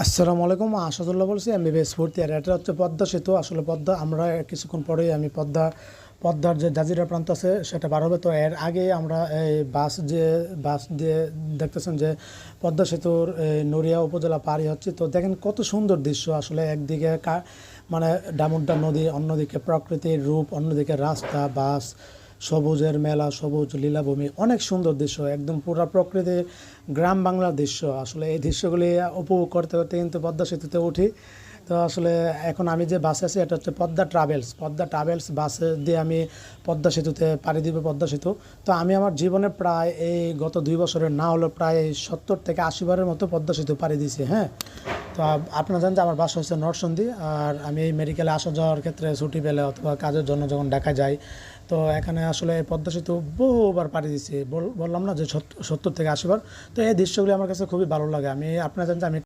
আসসালামু আলাইকুম, আসাদুল্লাহ বলছি। MBBS fourth year. এটা হচ্ছে পদ্মা সেতু। আসলে পদ্মা আমরা কিছুক্ষণ পরেই আমি পদ্মার যে জাজিরা প্রান্ত আছে সেটা পার হবে। তো এর আগে আমরা এই বাস দিয়ে দেখতেছেন যে পদ্মা সেতুর নড়িয়া উপজেলা পাড়ি হচ্ছে। তো দেখেন কত সুন্দর দৃশ্য। আসলে একদিকে মানে ডামুড্ডা নদী, অন্যদিকে প্রকৃতির রূপ, অন্যদিকে রাস্তা, বাস, সবুজের মেলা, সবুজ লীলাভূমি, অনেক সুন্দর দৃশ্য, একদম পুরো প্রকৃতির গ্রাম বাংলার দৃশ্য। আসলে এই দৃশ্যগুলি উপভোগ করতে করতে কিন্তু পদ্মা সেতুতে উঠি। তো আসলে এখন আমি যে বাসে আছি এটা হচ্ছে পদ্মা ট্রাভেলস বাসে দিয়ে আমি পদ্মা সেতুতে পাড়ি দিব, পদ্মা সেতু। তো আমি আমার জীবনে প্রায় এই গত 2 বছরের না হলো প্রায় 70 থেকে 80 বারের মতো পদ্মা সেতু পাড়ি দিয়েছি। হ্যাঁ, তো আপনারা জানেন যে আমার বাসা হচ্ছে নরসিংদী। আর আমি এই মেডিকেলে আসা যাওয়ার ক্ষেত্রে ছুটি পেলে অথবা কাজের জন্য যখন ঢাকা যাই, তো এখানে আসলে পদ্মা সেতু বহুবার পাড়ি দিয়েছি। বললাম না যে 70 থেকে 80 বার। তো এই দৃশ্যগুলি আমার কাছে খুবই ভালো লাগে। আপনারা জানেন যে আমি